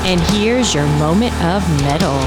And here's your moment of metal.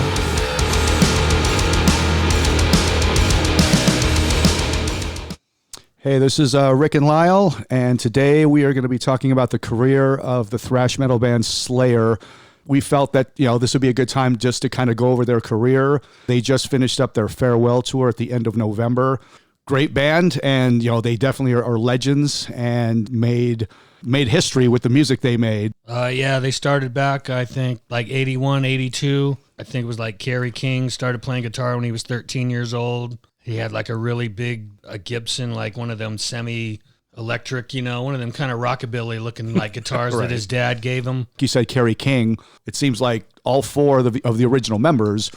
Hey, this is Rick and Lyle, and today we are going to be talking about the career of the thrash metal band SLAYER. We felt that, this would be a good time just to kind of go over their career. They just finished up their farewell tour at the end of November. Great band, and, they definitely are legends and made history with the music they made. Yeah, they started back, I think, like 81, 82. I think it was like Kerry King started playing guitar when he was 13 years old. He had like a really big Gibson, like one of them semi-electric, one of them kind of rockabilly looking like guitars Right. that his dad gave him. You said Kerry King. It seems like all four of the original members,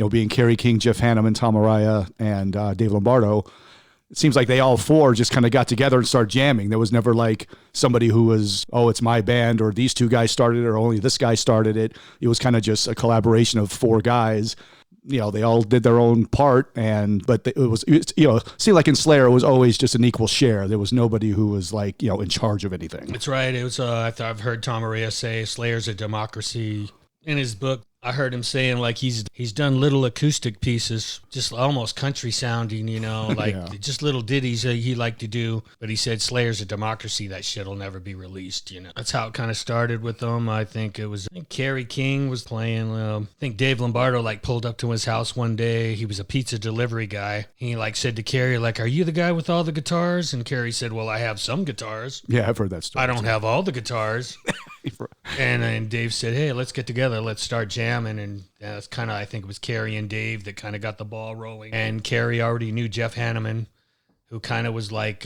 being Kerry King, Jeff Hanneman, Tom Araya, and Dave Lombardo, it seems like they all four just kind of got together and started jamming. There was never like somebody who was, it's my band, or these two guys started it, or only this guy started it. It was kind of just a collaboration of four guys. They all did their own part, but it seemed like in SLAYER, it was always just an equal share. There was nobody who was like, in charge of anything. That's right. It was, I've heard Tom Araya say Slayer's a democracy. In his book, I heard him saying like he's done little acoustic pieces, just almost country sounding, like just little ditties that he liked to do. But he said Slayer's a democracy. That shit'll never be released. That's how it kind of started with them. I think Kerry King was playing. I think Dave Lombardo like pulled up to his house one day. He was a pizza delivery guy. He like said to Kerry like, "Are you the guy with all the guitars?" And Kerry said, "Well, I have some guitars. Yeah, I've heard that story. I don't have all the guitars." And Dave said, "Hey, let's get together. Let's start jamming." And that's kind of, I think it was Kerry and Dave that kind of got the ball rolling. And Kerry already knew Jeff Hanneman, who kind of was like,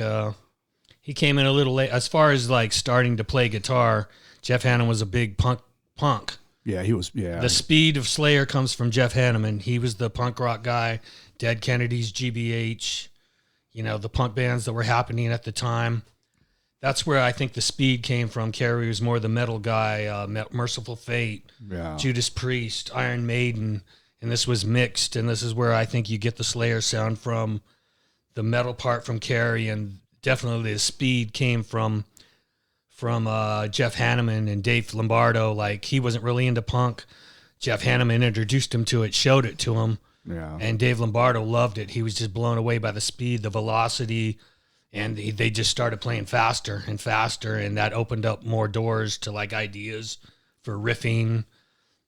he came in a little late. As far as like starting to play guitar, Jeff Hanneman was a big punk. Yeah, he was, yeah. The speed of SLAYER comes from Jeff Hanneman. He was the punk rock guy, Dead Kennedys, GBH, the punk bands that were happening at the time. That's where I think the speed came from. Kerry was more the metal guy, Merciful Fate, Judas Priest, Iron Maiden, and this was mixed, and this is where I think you get the SLAYER sound from, the metal part from Kerry, and definitely the speed came from Jeff Hanneman and Dave Lombardo. Like, he wasn't really into punk. Jeff Hanneman introduced him to it, showed it to him, and Dave Lombardo loved it. He was just blown away by the speed, the velocity, and they just started playing faster and faster, and that opened up more doors to like ideas for riffing.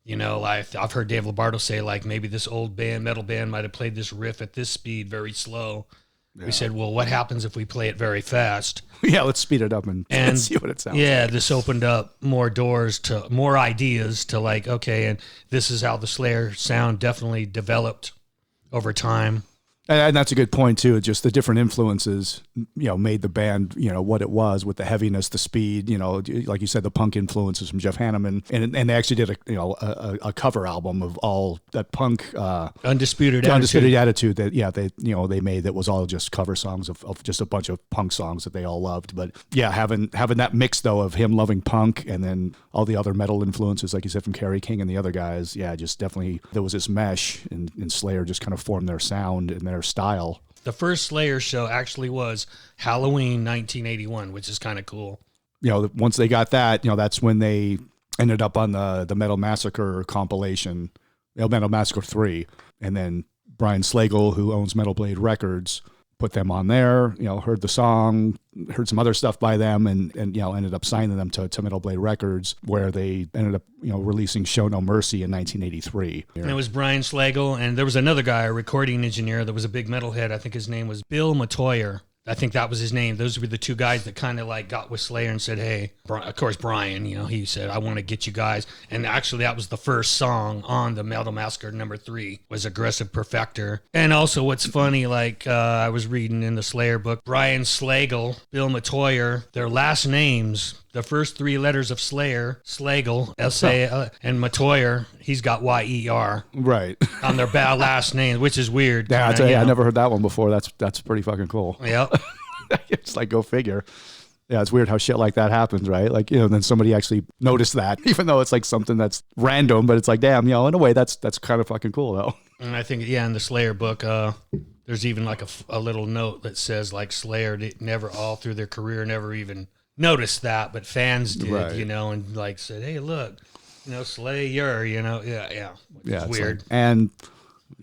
I've heard Dave Lombardo say like maybe this old metal band might have played this riff at this speed very slow. Yeah. We said, well, what happens if we play it very fast? Yeah, let's speed it up and see what it sounds like. Yeah, this opened up more doors to more ideas to like, okay, and this is how the SLAYER sound definitely developed over time. And that's a good point too. Just the different influences, made the band, what it was, with the heaviness, the speed, like you said, the punk influences from Jeff Hanneman, and they actually did a cover album of all that punk, Undisputed Attitude that they made, that was all just cover songs of just a bunch of punk songs that they all loved. But yeah, having that mix though of him loving punk and then all the other metal influences, like you said, from Kerry King and the other guys, just definitely there was this mesh, and SLAYER just kind of formed their sound and their style. The first SLAYER show actually was Halloween 1981, which is kind of cool. Once they got that, that's when they ended up on the Metal Massacre compilation, Metal Massacre 3. And then Brian Slagle, who owns Metal Blade Records, put them on there, heard the song, heard some other stuff by them, and ended up signing them to Metal Blade Records, where they ended up, releasing Show No Mercy in 1983. And it was Brian Slagle, and there was another guy, a recording engineer that was a big metalhead. I think his name was Bill Matoyer. I think that was his name. Those were the two guys that kind of like got with SLAYER and said, hey, of course, Brian, he said, I want to get you guys. And actually that was the first song on the Metal Massacre #3 was Aggressive Perfector. And also what's funny, like I was reading in the SLAYER book, Brian Slagle, Bill Matoyer, their last names, the first three letters of SLAYER, Slagle, S-A, and Matoyer, he's got Y-E-R. Right. On their last names, which is weird. Yeah, I never heard that one before. That's pretty fucking cool. Yep. It's like, go figure. Yeah, it's weird how shit like that happens, right? Like, then somebody actually noticed that, even though it's like something that's random, but it's like, damn, in a way, that's kind of fucking cool, though. And I think, in the SLAYER book, there's even like a little note that says like SLAYER never all through their career never even noticed that, but fans did, right. And like said, hey, look, Slayer, yeah. Yeah, It's it's weird. like- and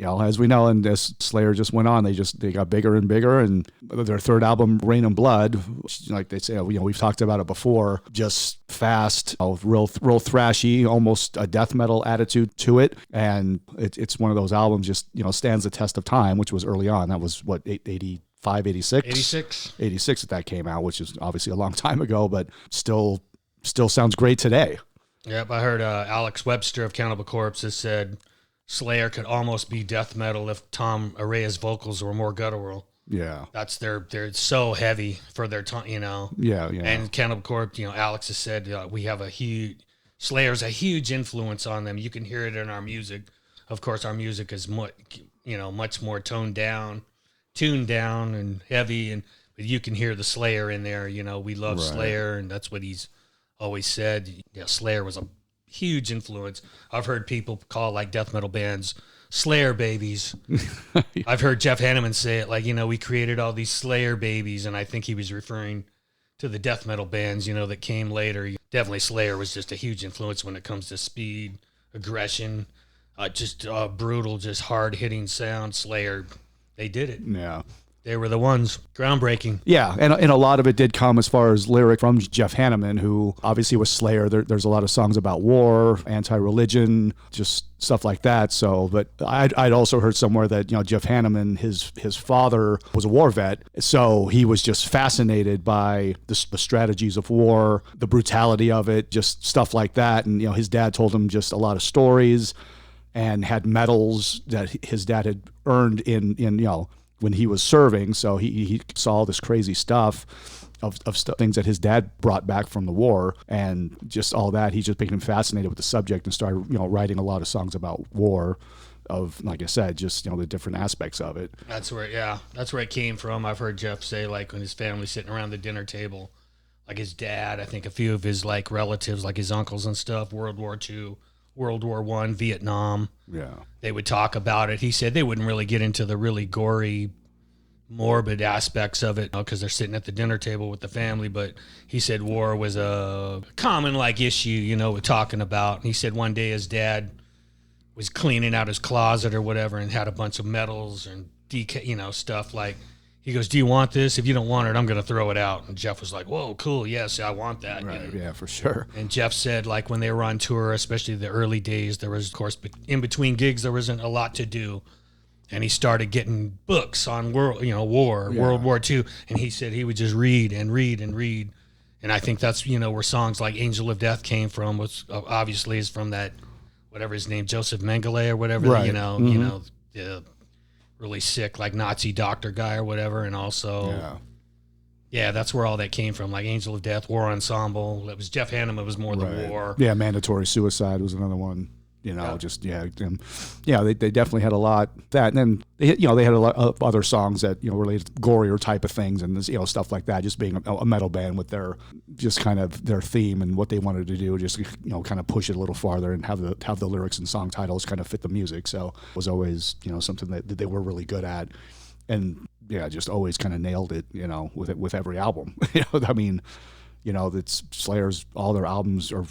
as we know, and as Slayer just went on, they got bigger and bigger, and their third album, Rain and Blood, which, like they say, we've talked about it before, just fast, real thrashy, almost a death metal attitude to it, and it's one of those albums just stands the test of time, which was early on. That was what 85, 86 that came out, which is obviously a long time ago, but still sounds great today. Yep, I heard Alex Webster of Cannibal Corpse has said Slayer could almost be death metal if Tom Araya's vocals were more guttural. Yeah. That's they're so heavy for their time, Yeah. And Cannibal Corpse, Alex has said we have Slayer's a huge influence on them. You can hear it in our music. Of course, our music is much more tuned down and heavy, but you can hear the Slayer in there. We love Slayer, and that's what he's always said. Yeah, Slayer was a huge influence. I've heard people call like death metal bands Slayer babies. I've heard Jeff Hanneman say it like, we created all these Slayer babies, and I think he was referring to the death metal bands, that came later. Definitely Slayer was just a huge influence when it comes to speed, aggression, just brutal, just hard-hitting sound. Slayer, they did it. Yeah. They were the ones. Groundbreaking. Yeah, and a lot of it did come as far as lyric from Jeff Hanneman, who obviously was Slayer. There's a lot of songs about war, anti-religion, just stuff like that. So, but I'd also heard somewhere that Jeff Hanneman, his father was a war vet, so he was just fascinated by the strategies of war, the brutality of it, just stuff like that. And his dad told him just a lot of stories, and had medals that his dad had earned in when he was serving. So he saw all this crazy stuff of things that his dad brought back from the war, and just all that. He just became fascinated with the subject and started, writing a lot of songs about war, of, like I said, just, the different aspects of it. That's where it came from. I've heard Jeff say, like, when his family's sitting around the dinner table, like his dad, I think a few of his like relatives, like his uncles and stuff, World War II, World War I, Vietnam. Yeah. They would talk about it. He said they wouldn't really get into the really gory, morbid aspects of it because they're sitting at the dinner table with the family. But he said war was a common like issue, with talking about. And he said one day his dad was cleaning out his closet or whatever and had a bunch of medals and stuff like. He goes, "Do you want this? If you don't want it, I'm going to throw it out." And Jeff was like, "Whoa, cool. Yes, I want that." Right. Yeah, for sure. And Jeff said, like, when they were on tour, especially the early days, there was, of course, in between gigs, there wasn't a lot to do. And he started getting books on war, World War II. And he said he would just read and read and read. And I think that's, where songs like Angel of Death came from, which obviously is from that, whatever his name, Joseph Mengele or whatever, right. The really sick, like Nazi doctor guy or whatever. And also, yeah, that's where all that came from. Like Angel of Death, War Ensemble. It was Jeff Hanneman was more the war. Yeah, Mandatory Suicide was another one. They definitely had a lot of that, and then they had a lot of other songs that related to gorier type of things, and stuff like that. Just being a metal band with their just kind of their theme and what they wanted to do, just kind of push it a little farther and have the lyrics and song titles kind of fit the music. So it was always something that they were really good at, and just always kind of nailed it. With every album. I mean. That's Slayer's, all their albums are,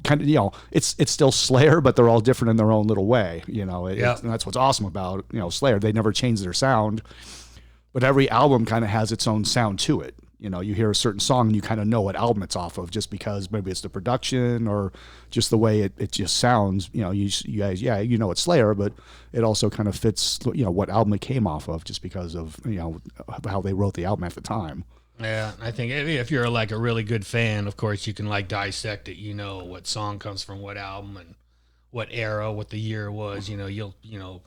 kind of, it's still Slayer, but they're all different in their own little way, and that's what's awesome about, Slayer. They never change their sound, but every album kind of has its own sound to it. You hear a certain song and you kind of know what album it's off of, just because maybe it's the production or just the way it just sounds. You guys, it's Slayer, but it also kind of fits, what album it came off of, just because of, how they wrote the album at the time. Yeah, I think if you're like a really good fan, of course you can like dissect it. What song comes from what album and what era, what the year was. You'll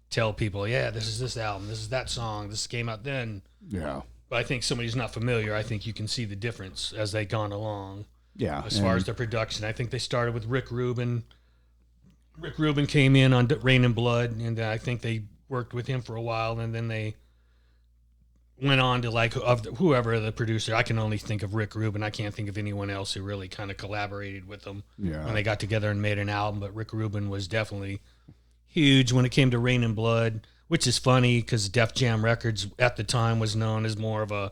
tell people, yeah, this is this album, this is that song, this came out then. Yeah. But I think somebody who's not familiar, I think you can see the difference as they've gone along. Yeah. As far as the production, I think they started with Rick Rubin. Rick Rubin came in on Rain and Blood, and I think they worked with him for a while, and then they went on to whoever the producer. I can only think of Rick Rubin. I can't think of anyone else who really kind of collaborated with them when they got together and made an album. But Rick Rubin was definitely huge when it came to Rain and Blood, which is funny because Def Jam Records at the time was known as more of a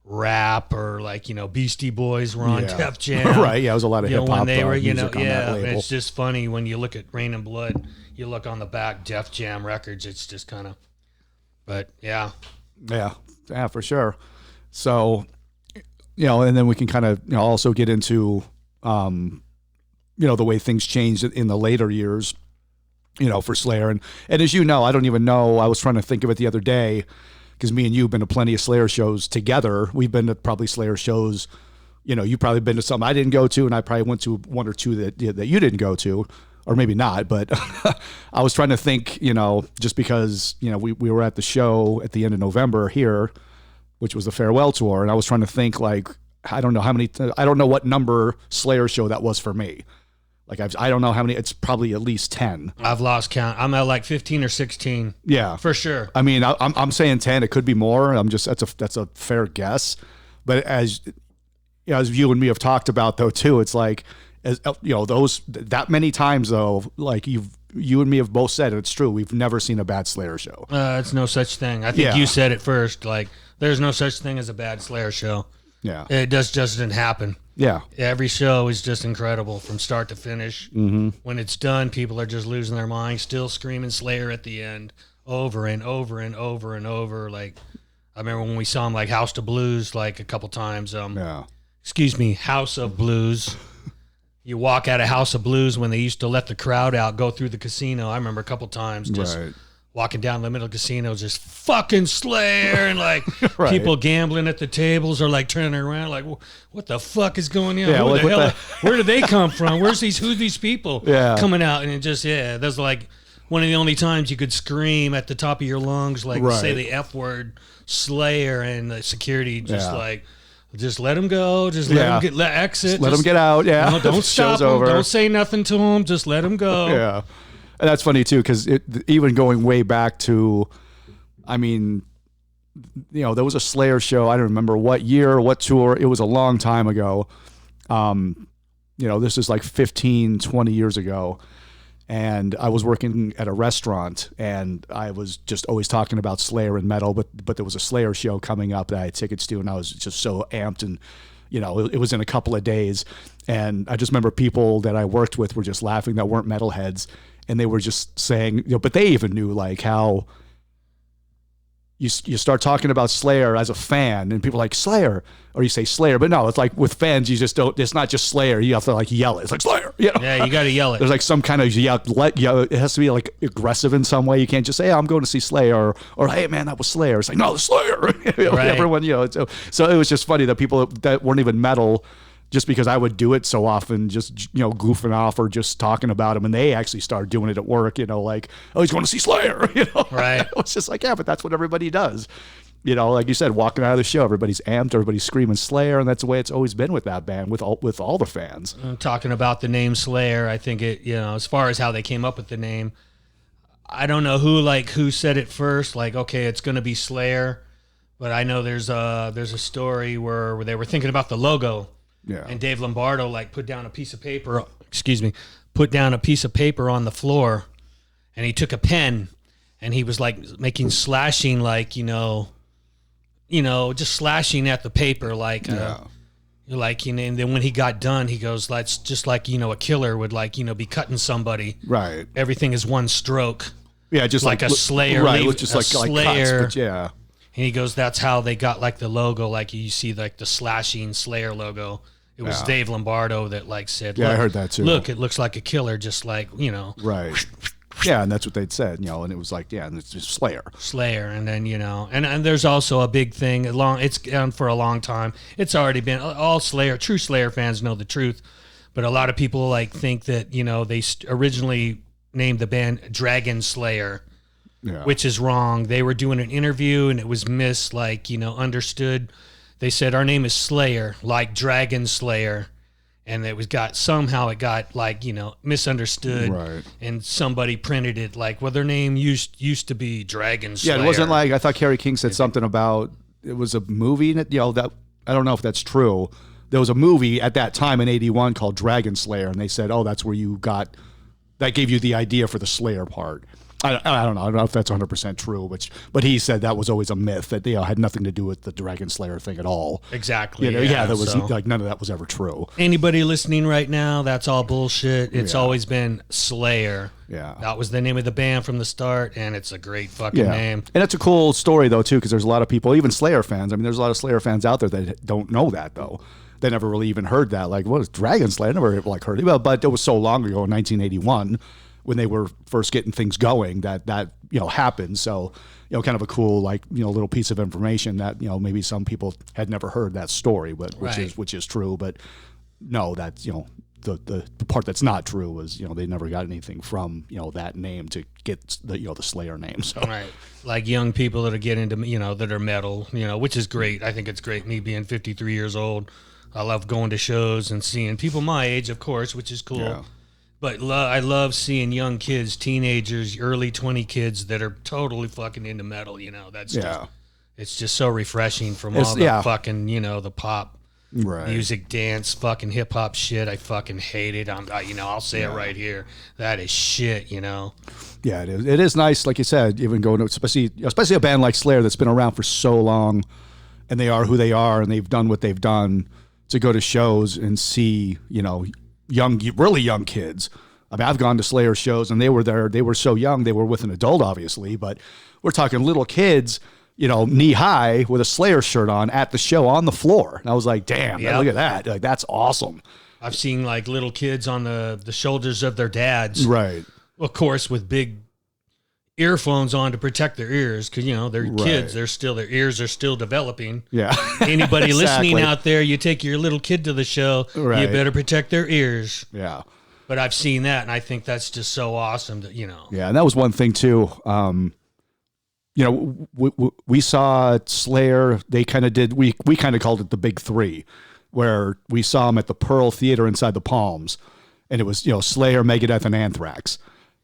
rap or like, Beastie Boys were on Yeah. Def Jam. Right. Yeah, it was a lot of hip hop when they were, music on that and label. it's just funny when you look at Rain and Blood, you look on the back, Def Jam Records, it's just kind of, but yeah. Yeah, for sure. So, and then we can kind of, also get into, the way things changed in the later years, for Slayer. And as you know, I don't even know, I was trying to think of it the other day, because me and you have been to plenty of Slayer shows together. We've been to probably Slayer shows, you've probably been to some I didn't go to, and I probably went to one or two that you didn't go to, or maybe not. But I was trying to think, just because, we were at the show at the end of November here, which was the farewell tour. And I was trying to think, like, I don't know what number Slayer show that was for me. Like, I don't know how many, it's probably at least 10. I've lost count. I'm at like 15 or 16. Yeah. For sure. I mean, I'm saying 10, it could be more. That's a fair guess. But as you and me have talked about though, too, it's like, that many times though, like you and me have both said it, it's true. We've never seen a bad Slayer show. It's no such thing. I think you said it first. Like, there's no such thing as a bad Slayer show. Yeah. It just doesn't happen. Yeah. Every show is just incredible from start to finish. Mm-hmm. When it's done, people are just losing their minds, still screaming Slayer at the end over and over and over and over. Like, I remember when we saw them like House of Blues like a couple times. House of Blues. You walk out of House of Blues when they used to let the crowd out go through the casino. I remember a couple times just walking down the middle of the casino, just fucking Slayer, and like people gambling at the tables or like turning around like, what the fuck is going on? Yeah, Where did they come from? Who's these people coming out? And it just, that's like one of the only times you could scream at the top of your lungs, like say the F word, Slayer, and the security just just let them go. Just let them exit. Let them get out. Yeah. Don't stop them. Don't say nothing to them. Just let them go. Yeah. And that's funny too, because even going way back to, I mean, there was a Slayer show. I don't remember what year, what tour. It was a long time ago. This is like 15, 20 years ago. And I was working at a restaurant, and I was just always talking about Slayer and metal, but there was a Slayer show coming up that I had tickets to, and I was just so amped, and it was in a couple of days. And I just remember people that I worked with were just laughing that weren't metalheads, and they were just saying, but they even knew like how you start talking about Slayer as a fan, and people are like Slayer, or you say Slayer, but no, it's like with fans, you just don't. It's not just Slayer. You have to like yell it. It's like Slayer. Yeah, you got to yell it. There's like some kind of yell. It has to be like aggressive in some way. You can't just say, "Hey, I'm going to see Slayer," or "Hey, man, that was Slayer." It's like, no, the Slayer. Right. Everyone, So it was just funny that people that weren't even metal, just because I would do it so often, just goofing off or just talking about him, and they actually started doing it at work. Like, oh, he's going to see Slayer. Right. It's just like, yeah, but that's what everybody does. Like you said, walking out of the show, everybody's amped, everybody's screaming Slayer, and that's the way it's always been with that band, with all the fans. Talking about the name Slayer, I think it, as far as how they came up with the name, I don't know who said it first. Like, okay, it's going to be Slayer, but I know there's a story where they were thinking about the logo. Yeah. And Dave Lombardo put down a piece of paper on the floor, and he took a pen, and he was like making slashing, just slashing at the paper, and then when he got done, he goes, "That's just like a killer would be cutting somebody. Right. Everything is one stroke. Yeah, just like a Slayer. Right. Just like Slayer. Cuts, but yeah." And he goes, "That's how they got the logo. Like you see the slashing Slayer logo." It was Dave Lombardo that said, "Yeah, I heard that too. Look, it looks like a killer, just Right. Yeah, and that's what they'd said, and it was like, and it's just Slayer. And then, and there's also a big thing, it's gone for a long time. It's already been, all true Slayer fans know the truth, but a lot of people think that, they originally named the band Dragon Slayer, which is wrong. They were doing an interview and it was understood. They said, our name is Slayer, like Dragon Slayer. And it got misunderstood. Right. And somebody printed it their name used to be Dragon Slayer. Yeah, it wasn't I thought Kerry King said something about, it was a movie, that I don't know if that's true. There was a movie at that time in 81 called Dragon Slayer, and they said, oh, that's where that gave you the idea for the Slayer part. I don't know. I don't know if that's 100% true, but he said that was always a myth that had nothing to do with the Dragon Slayer thing at all. Exactly. That was like none of that was ever true. Anybody listening right now, that's all bullshit. It's always been Slayer. Yeah. That was the name of the band from the start, and it's a great fucking name. And it's a cool story, though, too, because there's a lot of people, even Slayer fans. I mean, there's a lot of Slayer fans out there that don't know that, though. They never really even heard that. Like, what is Dragon Slayer? I never heard it. Well, but it was so long ago in 1981 when they were first getting things going that happened. So, kind of a cool, little piece of information that, maybe some people had never heard that story, but which is true. But no, that's, the part that's not true was, they never got anything from, that name to get the Slayer name. So, right. Like young people that are getting into, that are metal, which is great. I think it's great. Me being 53 years old, I love going to shows and seeing people my age, of course, which is cool. Yeah. But I love seeing young kids, teenagers, early 20 kids that are totally fucking into metal. That's just, it's just so refreshing from all the fucking, the pop music, dance, fucking hip hop shit. I fucking hate it. I'll say it right here. That is shit. Yeah, it is. It is nice, like you said, even going to especially a band like Slayer that's been around for so long, and they are who they are, and they've done what they've done, to go to shows and see, really young kids. I mean, I've gone to Slayer shows and they were there. They were so young. They were with an adult, obviously, but we're talking little kids, knee high with a Slayer shirt on at the show on the floor. And I was like, damn, look at that. Like, that's awesome. I've seen like little kids on the shoulders of their dads. Right. Of course, with big earphones on to protect their ears because they're kids. Their ears are still developing. Yeah. Anybody listening out there, you take your little kid to the show, you better protect their ears. Yeah. But I've seen that, and I think that's just so awesome that Yeah, and that was one thing too. We saw Slayer. They kind of did. We kind of called it the Big Three, where we saw them at the Pearl Theater inside the Palms, and it was Slayer, Megadeth, and Anthrax.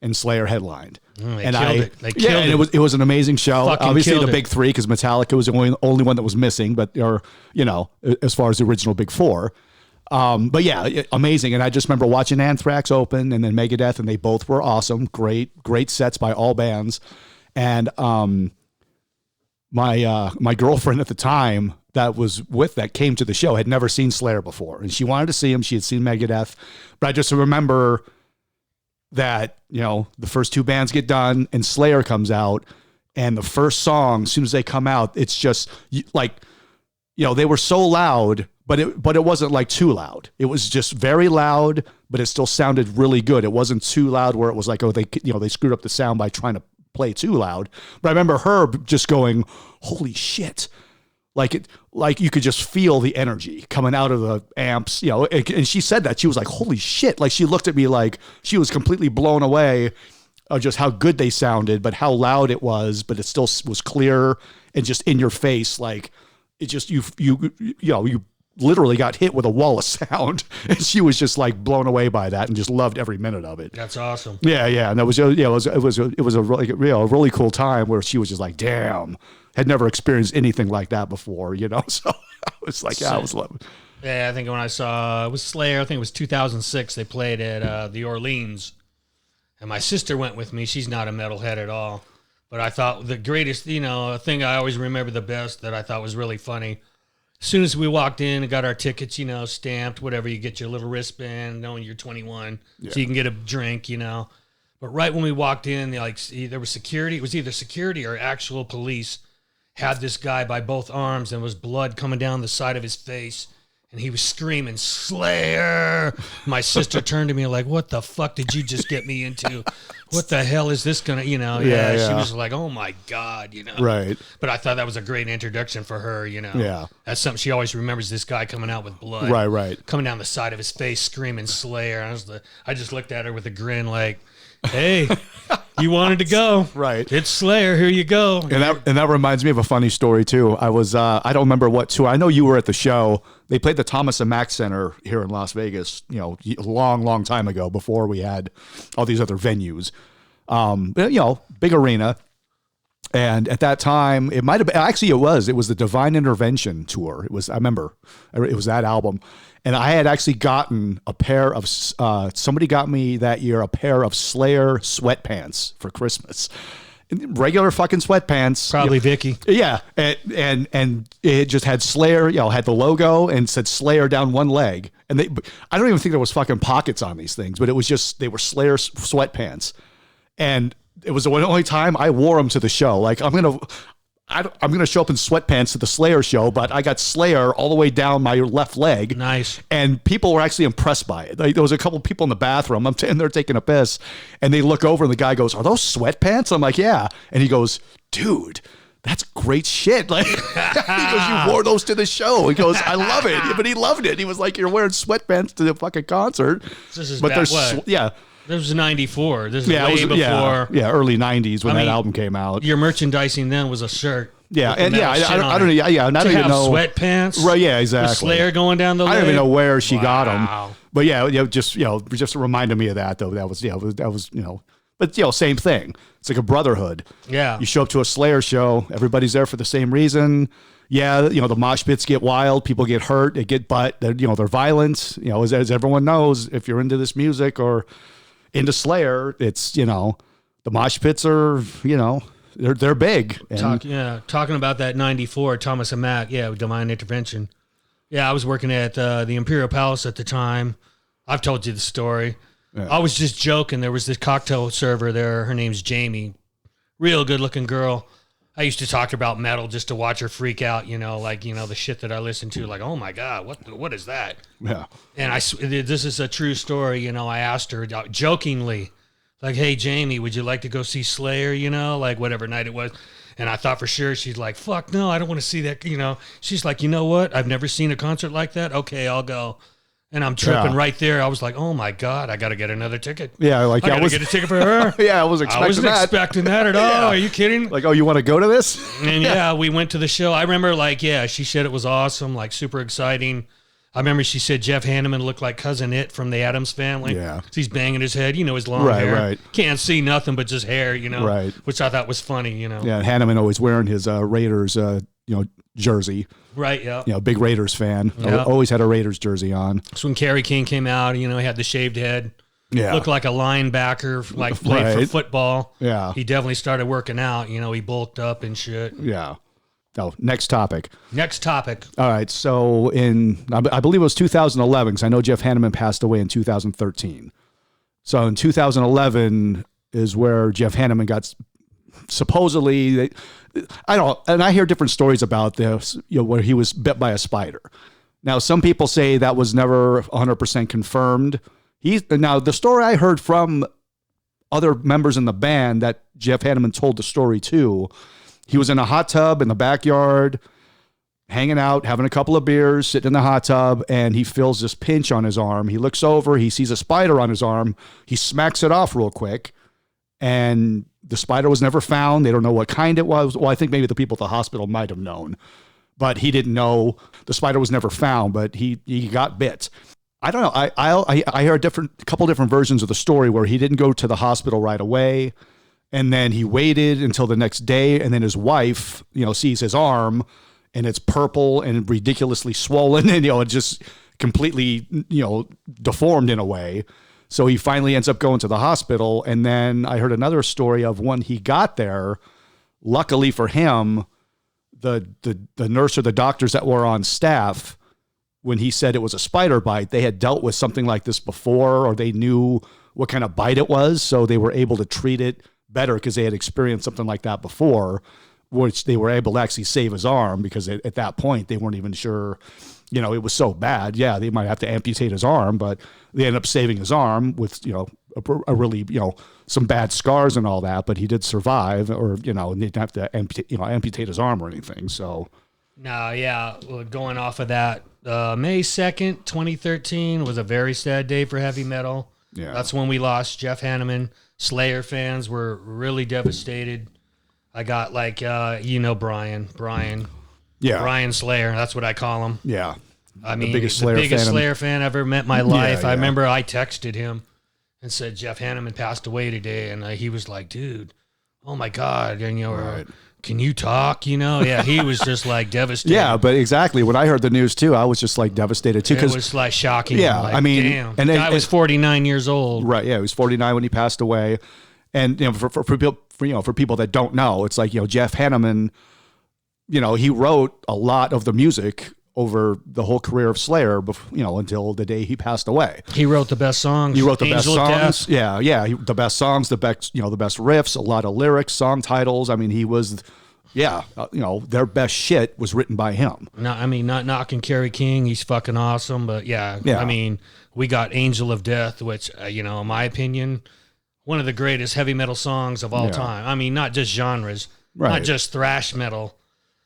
And Slayer headlined. They killed it. And it was an amazing show. Fucking obviously the it. Big Three, because Metallica was the only one that was missing, but as far as the original Big Four. But yeah, amazing. And I just remember watching Anthrax open and then Megadeth, and they both were awesome. Great sets by all bands. And my girlfriend at the time that came to the show had never seen Slayer before, and she wanted to see him. She had seen Megadeth, but I just remember that, the first two bands get done and Slayer comes out, and the first song, as soon as they come out, it's just like, they were so loud, but it wasn't like too loud. It was just very loud, but it still sounded really good. It wasn't too loud where it was like, they screwed up the sound by trying to play too loud. But I remember her just going, holy shit. Like you could just feel the energy coming out of the amps, and she said that. She was like, holy shit. Like, she looked at me like she was completely blown away of just how good they sounded, but how loud it was, but it still was clear and just in your face. Like, it just, you literally got hit with a wall of sound, and she was just like blown away by that and just loved every minute of it. That's awesome. Yeah. And that was, it was a really cool time where she was just like, damn, had never experienced anything like that before, So I was like, I was loving it. Yeah, I think when I saw, it was Slayer, I think it was 2006, they played at the Orleans, and my sister went with me. She's not a metalhead at all, but I thought the greatest, thing I always remember the best that I thought was really funny, as soon as we walked in and got our tickets, stamped, whatever, you get your little wristband knowing you're 21, so you can get a drink, But right when we walked in, there was security. It was either security or actual police had this guy by both arms, and was blood coming down the side of his face, and he was screaming, Slayer! My sister turned to me like, what the fuck did you just get me into? What the hell is this gonna, She was like, oh my God, Right. But I thought that was a great introduction for her, Yeah. That's something she always remembers, this guy coming out with blood. Right. Coming down the side of his face, screaming Slayer. I just looked at her with a grin like, hey, you wanted to go. Right. It's Slayer. Here you go. And that reminds me of a funny story too. I was, I don't remember what tour. I know you were at the show. They played the Thomas and Mack Center here in Las Vegas, a long time ago, before we had all these other venues. But, big arena. And at that time, it might have been, actually it was the Divine Intervention tour. I remember it was that album. And I had actually gotten a pair of, somebody got me that year a pair of Slayer sweatpants for Christmas. Regular fucking sweatpants. Probably Vicky. Yeah. And it just had Slayer, had the logo and said Slayer down one leg. And I don't even think there was fucking pockets on these things, but it was just, they were Slayer sweatpants. And it was the only time I wore them to the show. Like I'm going to show up in sweatpants to the Slayer show, but I got Slayer all the way down my left leg. Nice. And people were actually impressed by it. Like, there was a couple of people in the bathroom. And they're taking a piss, and they look over, and the guy goes, "Are those sweatpants?" I'm like, "Yeah." And he goes, "Dude, that's great shit." Like, he goes, "You wore those to the show." He goes, "I love it." But he loved it. He was like, "You're wearing sweatpants to the fucking concert." This is but back what? Yeah. This was 94. This is way before. Yeah, early 90s when that album came out. Your merchandising then was a shirt. Yeah, and I don't even know sweatpants. Right, yeah, exactly. With Slayer going down the leg. I don't even know where she got them. But just reminded me of that though. That was but same thing. It's like a brotherhood. Yeah. You show up to a Slayer show, everybody's there for the same reason. Yeah, the mosh pits get wild, people get hurt, they get they're violent. As everyone knows, if you're into this music or into Slayer, it's the mosh pits are they're big. Talking about that 94 Thomas and Mack, Divine Intervention. Yeah, I was working at the Imperial Palace at the time. I've told you the story. Yeah. I was just joking. There was this cocktail server there. Her name's Jamie, real good looking girl. I used to talk to her about metal just to watch her freak out, the shit that I listen to, like, oh my God, what is that? Yeah. And this is a true story, I asked her jokingly, like, "Hey, Jamie, would you like to go see Slayer, like whatever night it was?" And I thought for sure she's like, "Fuck no, I don't want to see that." She's like, "You know what? I've never seen a concert like that. Okay, I'll go." And I'm tripping right there. I was like, "Oh my God, I got to get another ticket." Yeah, like I got to get a ticket for her. Yeah, I wasn't expecting that at all. Yeah. Are you kidding? Like, "Oh, you want to go to this?" And we went to the show. I remember, she said it was awesome, like super exciting. I remember she said Jeff Hanneman looked like Cousin It from the Addams Family. Yeah. He's banging his head, his long hair. Right. Can't see nothing but just hair, Right. Which I thought was funny, Yeah, Hanneman always wearing his Raiders, jersey. Right, yeah. Big Raiders fan. Yeah. Always had a Raiders jersey on. So when Kerry King came out, he had the shaved head. Yeah. Looked like a linebacker, like played for football. Yeah. He definitely started working out. He bulked up and shit. Yeah. Oh, next topic. All right. So I believe it was 2011, because I know Jeff Hanneman passed away in 2013. So in 2011 is where Jeff Hanneman got supposedly, and I hear different stories about this, where he was bit by a spider. Now, some people say that was never 100% confirmed. Now, the story I heard from other members in the band that Jeff Hanneman told the story to, he was in a hot tub in the backyard, hanging out, having a couple of beers, sitting in the hot tub, and he feels this pinch on his arm. He looks over, he sees a spider on his arm. He smacks it off real quick, and the spider was never found. They don't know what kind it was. Well, I think maybe the people at the hospital might have known, but he didn't know. The spider was never found, but he got bit. I don't know. I hear a couple different versions of the story where he didn't go to the hospital right away. And then he waited until the next day, and then his wife, sees his arm, and it's purple and ridiculously swollen, and it just completely, deformed in a way. So he finally ends up going to the hospital. And then I heard another story of when he got there. Luckily for him, the nurse or the doctors that were on staff, when he said it was a spider bite, they had dealt with something like this before, or they knew what kind of bite it was, so they were able to treat it better because they had experienced something like that before, which they were able to actually save his arm, because at that point they weren't even sure, it was so bad. Yeah, they might have to amputate his arm, but they ended up saving his arm with, a really, some bad scars and all that, but he did survive, or, and they didn't have to amputate his arm or anything. So. No, yeah. Well, going off of that, May 2nd, 2013 was a very sad day for heavy metal. Yeah. That's when we lost Jeff Hanneman. Slayer fans were really devastated. I got Brian. Yeah. Brian Slayer. That's what I call him. Yeah. I mean, the biggest Slayer fan I ever met in my life. I remember I texted him and said, Jeff Hanneman passed away today. And he was like, dude, oh my God, and Right. can you talk? Yeah, he was just like devastated. Yeah, but exactly. When I heard the news too, I was just like devastated too. It was like shocking. Yeah, like, I mean, damn. and The guy was 49 years old. right. Yeah, he was 49 when he passed away. And for people that don't know, it's like, Jeff Hanneman, he wrote a lot of the music over the whole career of Slayer, until the day he passed away. He wrote the best songs. He wrote the best Angel of songs. Death. Yeah. The best songs, the best riffs, a lot of lyrics, song titles. I mean, he was, their best shit was written by him. No, I mean, not knocking Kerry King. He's fucking awesome. But yeah, I mean, we got Angel of Death, which, in my opinion, one of the greatest heavy metal songs of all time. I mean, not just genres, not just thrash metal.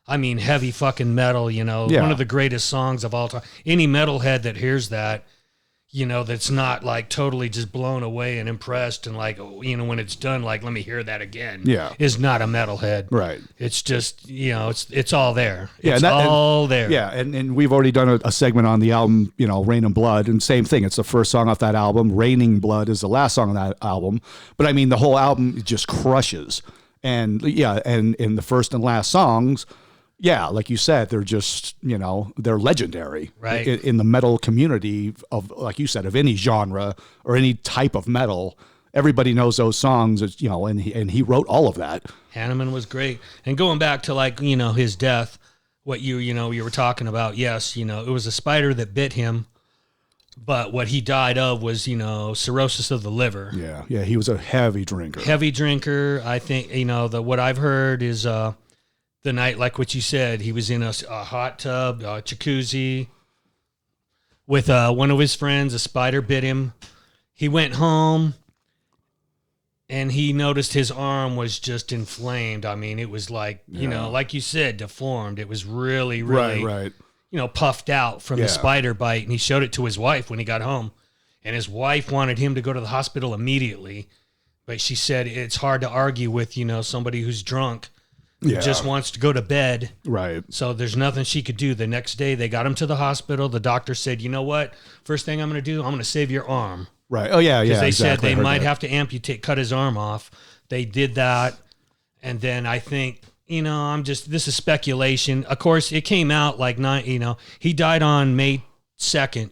I mean, heavy fucking metal, one of the greatest songs of all time. Any metalhead that hears that, that's not like totally just blown away and impressed and like, when it's done, like, let me hear that again. Yeah. Is not a metalhead. Right. It's just, it's all there. Yeah, It's all there. Yeah. And we've already done a segment on the album, Rain and Blood, and same thing. It's the first song off that album. Raining Blood is the last song on that album. But I mean, the whole album just crushes. And and in the first and last songs, like you said, they're just, they're legendary, right? In the metal community of, like you said, of any genre or any type of metal. Everybody knows those songs, and he wrote all of that. Hanneman was great. And going back to like, his death, what you were talking about. Yes. It was a spider that bit him, but what he died of was, cirrhosis of the liver. Yeah. Yeah. He was a heavy drinker. I think, what I've heard is, the night, like what you said, he was in a hot tub, a jacuzzi with one of his friends. A spider bit him. He went home and he noticed his arm was just inflamed. I mean, it was like, like you said, deformed. It was really, really, right. Puffed out from the spider bite. And he showed it to his wife when he got home. And his wife wanted him to go to the hospital immediately. But she said it's hard to argue with, somebody who's drunk. Just wants to go to bed. Right. So there's nothing she could do. The next day, they got him to the hospital. The doctor said, you know what? First thing I'm going to do, I'm going to save your arm. Right. Oh, yeah, Because they said exactly. they might have to cut his arm off. They did that. And then I think, this is speculation. Of course, it came out like, he died on May 2nd,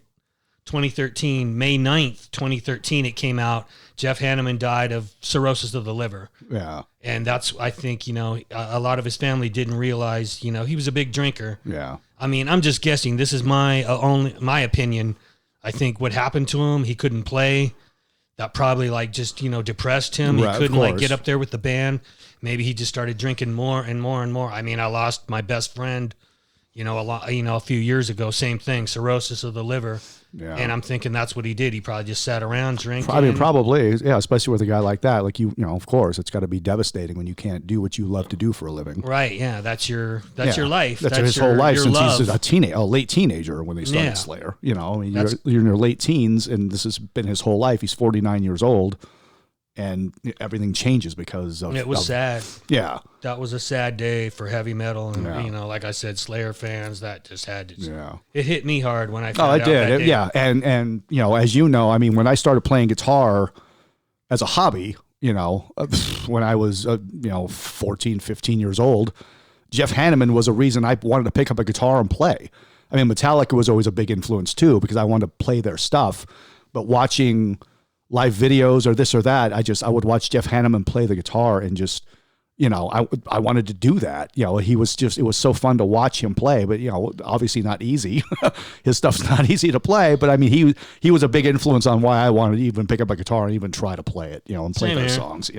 2013. May 9th, 2013, it came out. Jeff Hanneman died of cirrhosis of the liver. Yeah. And that's, I think, a lot of his family didn't realize, he was a big drinker. Yeah. I mean, I'm just guessing. This is my opinion. I think what happened to him, he couldn't play. That probably just, depressed him. Right, he couldn't get up there with the band. Maybe he just started drinking more and more and more. I mean, I lost my best friend, a few years ago, same thing, cirrhosis of the liver. Yeah. And I'm thinking that's what he did. He probably just sat around drinking. Probably. Yeah. Especially with a guy like that. Like of course, it's got to be devastating when you can't do what you love to do for a living. Right. Yeah. That's your life. That's his whole life since love. he's a late teenager when they started Slayer. I mean, you're in your late teens, and this has been his whole life. He's 49 years old, and everything changes because of. It was sad. Yeah. That was a sad day for heavy metal, and like I said, Slayer fans. That just had to. Yeah. It hit me hard when I found out. Oh, it did. That day. Yeah, and as you know, I mean, when I started playing guitar as a hobby, when I was 14, 15 years old, Jeff Hanneman was a reason I wanted to pick up a guitar and play. I mean, Metallica was always a big influence too because I wanted to play their stuff, but watching live videos or this or that, I would watch Jeff Hanneman play the guitar and just, I wanted to do that. It was so fun to watch him play, but obviously not easy. His stuff's not easy to play, but I mean, he was a big influence on why I wanted to even pick up a guitar and even try to play it, and play their songs,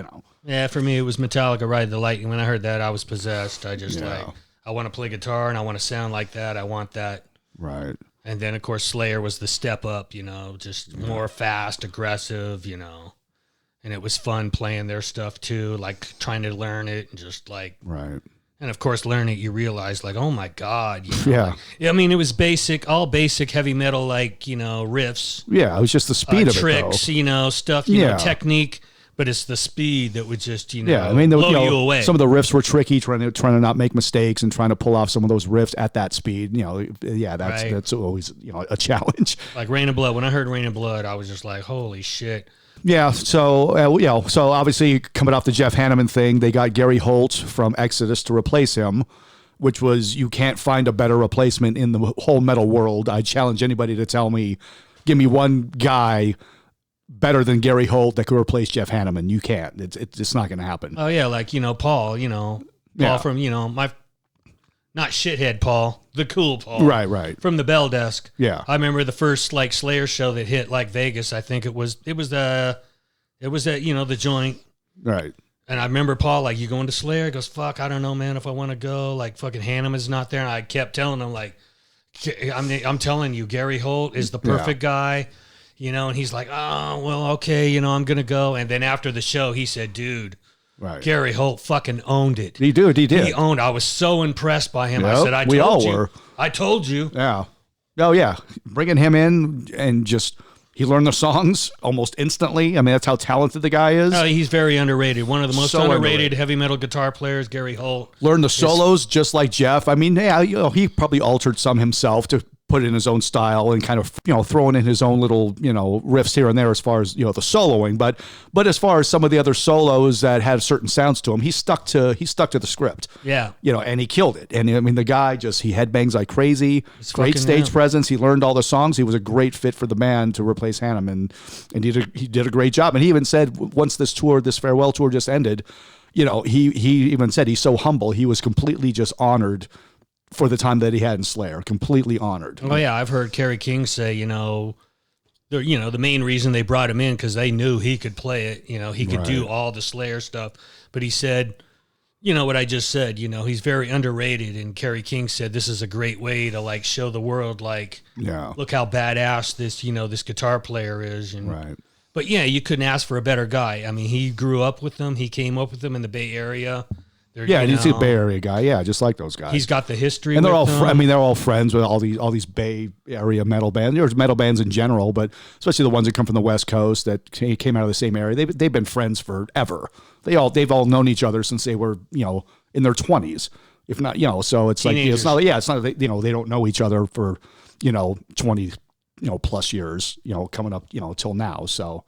Yeah, for me, it was Metallica, Ride the Lightning. When I heard that, I was possessed. I just I want to play guitar and I want to sound like that. I want that. Right. And then, of course, Slayer was the step up, just more fast, aggressive, and it was fun playing their stuff too, like trying to learn it and just like, right. And of course, learning it, you realize like, oh my God. Yeah. I mean, it was all basic heavy metal, like, riffs. Yeah. It was just the speed of tricks, it, stuff, technique. but it's the speed that would just, Yeah, I mean, blow you away. Some of the riffs were tricky, trying to not make mistakes and trying to pull off some of those riffs at that speed. That's always a challenge. Like Rain of Blood. When I heard Rain of Blood, I was just like, holy shit. Yeah, so so obviously coming off the Jeff Hanneman thing, they got Gary Holt from Exodus to replace him, which was, you can't find a better replacement in the whole metal world. I challenge anybody to give me one guy better than Gary Holt that could replace Jeff Hanneman. You can't. It's not going to happen. Oh yeah, like Paul. Paul from my. Not shithead Paul, the cool Paul. Right. From the Bell Desk. Yeah. I remember the first Slayer show that hit Vegas. I think it was at the Joint. Right. And I remember Paul, you going to Slayer? He goes, fuck, I don't know, man, if I want to go. Fucking Hanneman's not there. And I kept telling him, I'm telling you, Gary Holt is the perfect guy. And he's like, oh, well, okay, I'm going to go. And then after the show, he said, dude, right. Gary Holt fucking owned it. He did. He owned. I was so impressed by him. Yep, I said, we all were. I told you. Yeah. Oh yeah. Bringing him in and just he learned the songs almost instantly. I mean, that's how talented the guy is. Oh, he's very underrated. One of the most So underrated heavy metal guitar players, Gary Holt. Learned the solos just like Jeff. I mean, yeah, he probably altered some himself to put in his own style and kind of, throwing in his own little, riffs here and there as far as, the soloing. But as far as some of the other solos that had certain sounds to him, he stuck to the script. Yeah. And he killed it. And I mean, the guy he headbangs like crazy. Great stage presence. He learned all the songs. He was a great fit for the band to replace Hanneman. And he did a great job. And he even said once this farewell tour just ended, he even said he's so humble. He was completely just honored for the time that he had in Slayer, completely honored. Oh yeah, I've heard Kerry King say, the main reason they brought him in because they knew he could play it. He could do all the Slayer stuff. But he said, what I just said. He's very underrated. And Kerry King said this is a great way to show the world, look how badass this guitar player is. And, right. But yeah, you couldn't ask for a better guy. I mean, he grew up with them. He came up with them in the Bay Area. And he's a Bay Area guy. Yeah, just like those guys. He got the history, and they're all. They're all friends with all these Bay Area metal bands. There's metal bands in general, but especially the ones that come from the West Coast that came out of the same area. They've been friends forever. They've all known each other since they were in their 20s, if not So it's Teenagers. it's not they don't know each other for 20 plus years coming up till now. So.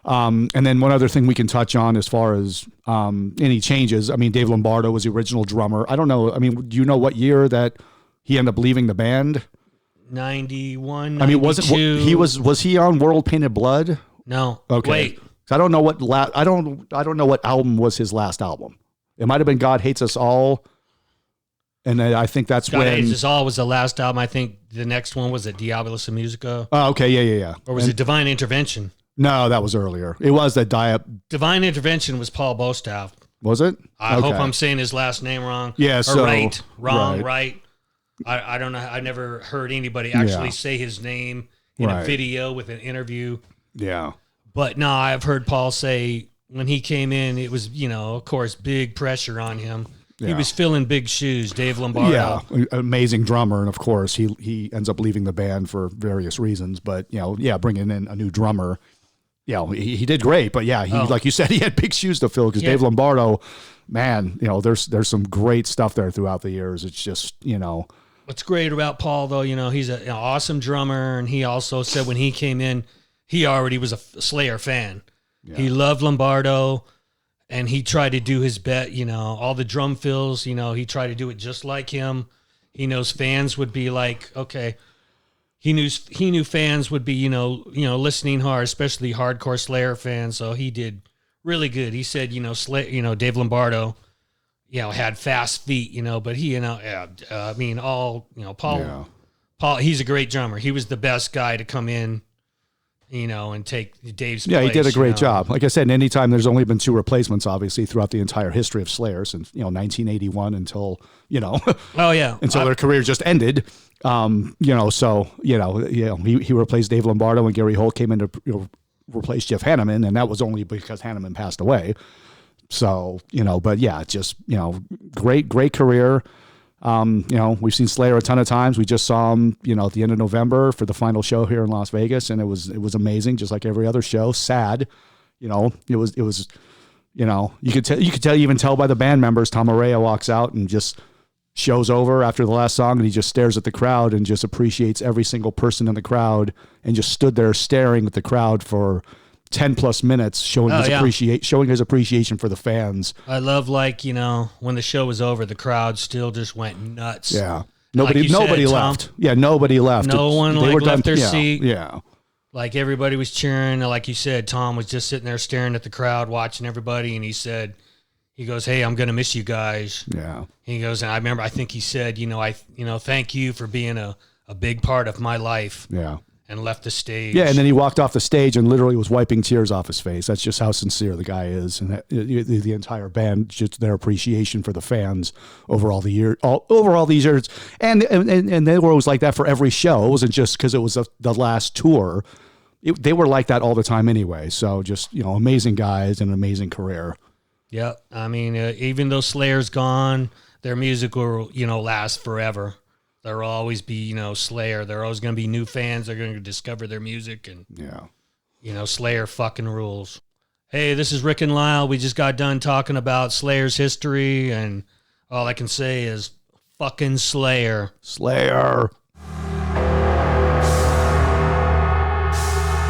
And then one other thing we can touch on as far as any changes. I mean, Dave Lombardo was the original drummer. I don't know. I mean, do you know what year that he ended up leaving the band? 91, 92. I mean, was he on World Painted Blood? No. Okay. Wait. I don't know I don't know what album was his last album. It might have been God Hates Us All. And I think that's God when Hates Us All was the last album. I think the next one was Diabolus of Musica. Oh, okay. Yeah. Or was it Divine Intervention? No, that was earlier. It was that Divine Intervention was Paul Bostaff. Was it? I hope I'm saying his last name wrong. Yeah, or right. I don't know. I never heard anybody actually say his name in a video with an interview. Yeah. But no, I've heard Paul say when he came in, it was, of course, big pressure on him. Yeah. He was filling big shoes, Dave Lombardo. Yeah, amazing drummer. And of course, he ends up leaving the band for various reasons. But, bringing in a new drummer, he did great. But, like you said, he had big shoes to fill because Dave Lombardo, man, there's some great stuff there throughout the years. It's just, What's great about Paul, though, he's an awesome drummer. And he also said when he came in, he already was a Slayer fan. Yeah. He loved Lombardo. And he tried to do his best, all the drum fills, he tried to do it just like him. He knows fans would be like, okay. He knew fans would be, listening hard, especially hardcore Slayer fans. So he did really good. He said, Dave Lombardo, had fast feet, but he, Paul, he's a great drummer. He was the best guy to come in. And take Dave's place. Yeah, he did a great job. Like I said, anytime there's only been 2 replacements, obviously, throughout the entire history of Slayer since, 1981 until, Oh, yeah. until their career just ended. He replaced Dave Lombardo and Gary Holt came in to replace Jeff Hanneman, and that was only because Hanneman passed away. So, but yeah, just, great career. We've seen Slayer a ton of times. We just saw him, at the end of November for the final show here in Las Vegas, and it was amazing, just like every other show. Sad, it was, you could even tell by the band members. Tom Araya walks out and just shows over after the last song, and he just stares at the crowd and just appreciates every single person in the crowd, and just stood there staring at the crowd for 10 plus minutes, showing his appreciation for the fans. I love, when the show was over, the crowd still just went nuts. Yeah. Nobody left. Yeah, nobody left. No one left their seat. Yeah. Like everybody was cheering. Like you said, Tom was just sitting there staring at the crowd, watching everybody, and he goes, "Hey, I'm gonna miss you guys." Yeah. He goes, and I think he said, thank you for being a big part of my life. Yeah. And left the stage. Yeah, and then he walked off the stage and literally was wiping tears off his face. That's just how sincere the guy is, and the entire band, just their appreciation for the fans over all these years, and they were always like that for every show. It wasn't just because it was the last tour. They were like that all the time anyway. So just amazing guys and an amazing career. Yeah, I mean, even though Slayer's gone, their music will last forever. There'll always be, Slayer. There are always going to be new fans. They're going to discover their music. And, Slayer fucking rules. Hey, this is Rick and Lyle. We just got done talking about Slayer's history. And all I can say is fucking Slayer. Slayer.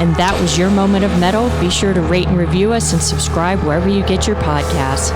And that was your moment of metal. Be sure to rate and review us and subscribe wherever you get your podcasts.